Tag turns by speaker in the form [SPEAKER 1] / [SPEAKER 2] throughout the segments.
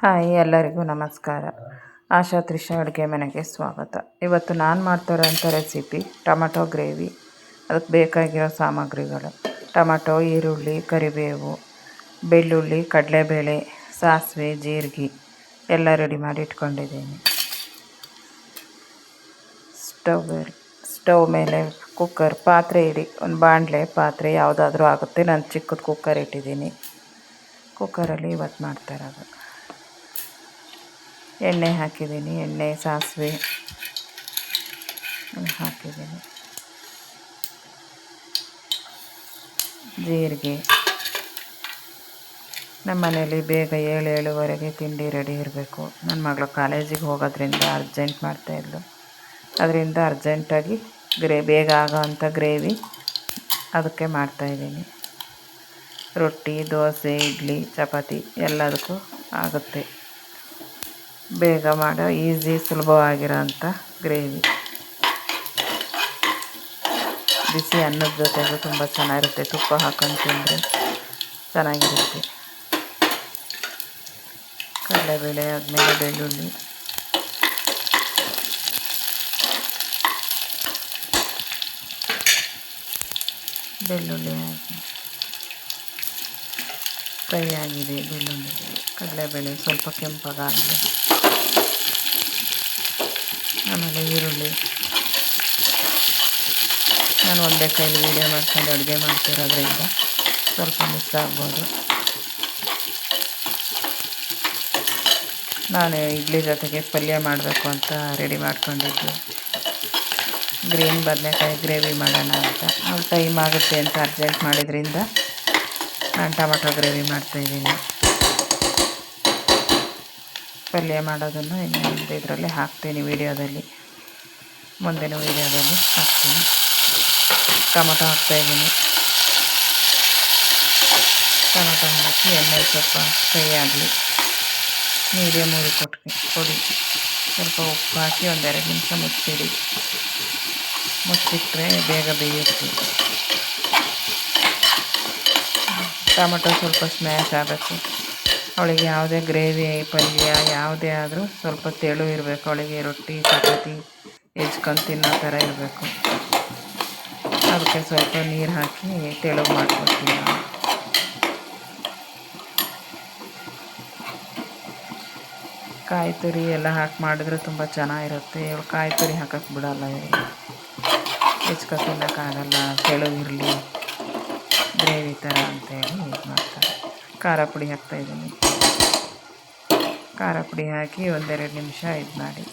[SPEAKER 1] Hi, ಎಲ್ಲರಿಗೂ ನಮಸ್ಕಾರ. ಆಶಾ ತ್ರಿಷಾ ಅಡುಗೆ ಮನೆಗೆ ಸ್ವಾಗತ. ಇವತ್ತು ನಾನು ಮಾಡ್ತಿರೋಂಥ ರೆಸಿಪಿ ಟೊಮೆಟೊ ಗ್ರೇವಿ. ಅದಕ್ಕೆ ಬೇಕಾಗಿರೋ ಸಾಮಗ್ರಿಗಳು: ಟೊಮೆಟೊ, ಈರುಳ್ಳಿ, ಕರಿಬೇವು, ಬೆಳ್ಳುಳ್ಳಿ, ಕಡಲೆಬೇಳೆ, ಸಾಸಿವೆ, ಜೀರಿಗೆ ಎಲ್ಲ ರೆಡಿ ಮಾಡಿ ಇಟ್ಕೊಂಡಿದ್ದೀನಿ. ಸ್ಟವ್ ಮೇಲೆ ಪಾತ್ರೆ ಇಡಿ. ಒಂದು ಬಾಣಲೆ ಪಾತ್ರೆ ಯಾವುದಾದ್ರೂ ಆಗುತ್ತೆ. ನಾನು ಚಿಕ್ಕದು ಕುಕ್ಕರ್ ಇಟ್ಟಿದ್ದೀನಿ. ಕುಕ್ಕರಲ್ಲಿ ಇವತ್ತು ಮಾಡ್ತಾ ಇರೋದು. ಎಣ್ಣೆ ಹಾಕಿದ್ದೀನಿ. ಎಣ್ಣೆ, ಸಾಸಿವೆ ಹಾಕಿದ್ದೀನಿ. ಜೀರಿಗೆ. ನಮ್ಮ ಮನೇಲಿ ಬೇಗ 7-7:15 ತಿಂಡಿ ರೆಡಿ ಇರಬೇಕು. ನನ್ನ ಮಗಳು ಕಾಲೇಜಿಗೆ ಹೋಗೋದ್ರಿಂದ ಅರ್ಜೆಂಟ್ ಮಾಡ್ತಾಯಿದ್ಲು. ಅದರಿಂದ ಅರ್ಜೆಂಟಾಗಿ ಬೇಗ ಆಗೋವಂಥ ಗ್ರೇವಿ ಅದಕ್ಕೆ ಮಾಡ್ತಾಯಿದ್ದೀನಿ. ರೊಟ್ಟಿ, ದೋಸೆ, ಇಡ್ಲಿ, ಚಪಾತಿ ಎಲ್ಲದಕ್ಕೂ ಆಗುತ್ತೆ. ಬೇಗ ಮಾಡೋ ಈಸಿ, ಸುಲಭವಾಗಿರೋಂಥ ಗ್ರೇವಿ. ಬಿಸಿ ಅನ್ನದ ಜೊತೆಗೂ ತುಂಬ ಚೆನ್ನಾಗಿರುತ್ತೆ. ತುಪ್ಪ ಹಾಕೊಂಡು ತಿಂದರೆ ಚೆನ್ನಾಗಿರುತ್ತೆ. ಕಡಲೆಬೇಳೆ ಆದಮೇಲೆ ಬೆಳ್ಳುಳ್ಳಿ, ಫ್ರೈ ಆಗಿದೆ. ಬೆಳ್ಳುಳ್ಳಿ, ಕಡಲೆಬೇಳೆ ಸ್ವಲ್ಪ ಕೆಂಪಗಾಗಲಿ. ಆಮೇಲೆ ಈರುಳ್ಳಿ. ನಾನು ಒಂದೇ ಕೈಲಿ ವೀಡಿಯೋ ಮಾಡ್ಕೊಂಡು ಅಡುಗೆ ಮಾಡ್ತಿರೋದ್ರಿಂದ ಸ್ವಲ್ಪ ಮಿಸ್ ಆಗ್ಬೋದು. ನಾನು ಇಡ್ಲಿ ಜೊತೆಗೆ ಪಲ್ಯ ಮಾಡಬೇಕು ಅಂತ ರೆಡಿ ಮಾಡ್ಕೊಂಡಿದ್ದೆ. ಗ್ರೀನ್ ಬದನೆಕಾಯಿ ಗ್ರೇವಿ ಮಾಡೋಣ ಅಂತ. ಅವ್ರು ಟೈಮ್ ಆಗುತ್ತೆ ಅಂತ ಅರ್ಜೆಂಟ್ ಮಾಡಿದ್ರಿಂದ ನಾನು ಟೊಮೆಟೊ ಗ್ರೇವಿ ಮಾಡ್ತಾಯಿದ್ದೀನಿ. ಪಲ್ಯ ಮಾಡೋದನ್ನು ಇನ್ನೊಂದು ಇದರಲ್ಲಿ ಹಾಕ್ತೀನಿ, ವೀಡಿಯೋದಲ್ಲಿ, ಮುಂದಿನ ವೀಡಿಯೋದಲ್ಲಿ ಹಾಕ್ತೀನಿ. ಟೊಮೆಟೊ ಹಾಕ್ತಾಯಿದ್ದೀನಿ. ಟೊಮೆಟೊ ಹಾಕಿ ಎಣ್ಣೆ ಸ್ವಲ್ಪ ಫ್ರೈ ಆಗಲಿ. ಮೀಡಿಯಮ್ ಉರಿ ಕೊಡಿ. ಸ್ವಲ್ಪ ಉಪ್ಪು ಹಾಕಿ 1-2 ನಿಮಿಷ ಮುಚ್ಚಿಟ್ರೆ ಬೇಗ ಬೇಯುತ್ತೆ. ಟೊಮೆಟೊ ಸ್ವಲ್ಪ ಸ್ಮ್ಯಾಶ್ ಆಗಬೇಕು. ಅವಳಿಗೆ ಯಾವುದೇ ಗ್ರೇವಿ, ಪಲ್ಯ ಯಾವುದೇ ಆದರೂ ಸ್ವಲ್ಪ ತೆಳು ಇರಬೇಕು. ಅವಳಿಗೆ ರೊಟ್ಟಿ, ಚಪಾತಿ ಹೆಚ್ಕೊಂಡು ತಿನ್ನೋ ಥರ ಇರಬೇಕು. ಅದಕ್ಕೆ ಸ್ವಲ್ಪ ನೀರು ಹಾಕಿ ತೆಳುಗೆ ಮಾಡ್ಕೊಡ್ತೀನಿ ನಾನು. ಕಾಯಿ ತುರಿ ಎಲ್ಲ ಹಾಕಿ ಮಾಡಿದ್ರೆ ತುಂಬ ಚೆನ್ನಾಗಿರುತ್ತೆ. ಇವಳು ಕಾಯಿ ತುರಿ ಹಾಕೋಕ್ಕೆ ಬಿಡೋಲ್ಲ. ಹೆಚ್ಕೊಂಡು ತಿನ್ನೋಕ್ಕಾಗಲ್ಲ, ತೆಳುಗಿರಲಿ ಗ್ರೇವಿ ಥರ ಅಂತೇಳಿ ಇದು ಮಾಡ್ತಾರೆ. ಖಾರ ಪುಡಿ ಹಾಕ್ತಾಯಿದ್ದೀನಿ. ಖಾರ ಪುಡಿ ಹಾಕಿ 1-2 ನಿಮಿಷ ಇದು ಮಾಡಿ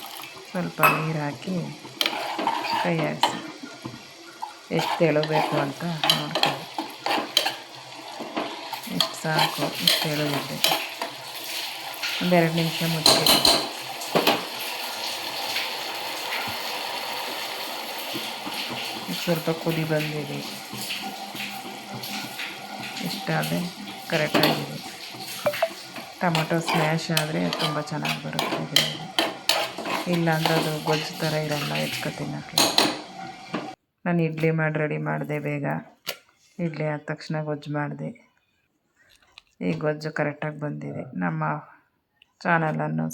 [SPEAKER 1] ಸ್ವಲ್ಪ ನೀರು ಹಾಕಿ ಕೈ ಹಾಯಿಸಿ ಎಷ್ಟು ತೆಳುಬೇಕು ಅಂತ ನೋಡ್ಕೊಳ್ಳಿ. ಇಷ್ಟು ಸಾಕು. ಇಷ್ಟು ತೆಳುವಿದೆ. 1-2 ನಿಮಿಷ ಮುಚ್ಚಿಡಿ. ಸ್ವಲ್ಪ ಕುದಿ ಬಂದಿದೆ. ಇಷ್ಟಾದರೆ ಕರೆಕ್ಟಾಗಿದೆ. ಟೊಮೆಟೊ ಸ್ಮ್ಯಾಶ್ ಆದರೆ ತುಂಬ ಚೆನ್ನಾಗಿ ಬರುತ್ತೆ ಗ್ರೇವಿ. ಇಲ್ಲಾಂದ್ರೆ ಅದು ಗೊಜ್ಜು ಥರ ಇರೋಲ್ಲ ಹೆಚ್ಕೊಂಡು ತಿನ್ನೋಕ್ಕೆ. ನಾನು ಇಡ್ಲಿ ಮಾಡಿ ರೆಡಿ ಮಾಡಿದೆ. ಬೇಗ ಇಡ್ಲಿ ಆದ ತಕ್ಷಣ ಗೊಜ್ಜು ಮಾಡಿದೆ. ಈ ಗೊಜ್ಜು ಕರೆಕ್ಟಾಗಿ ಬಂದಿದೆ. ನಮ್ಮ ಚಾನಲನ್ನು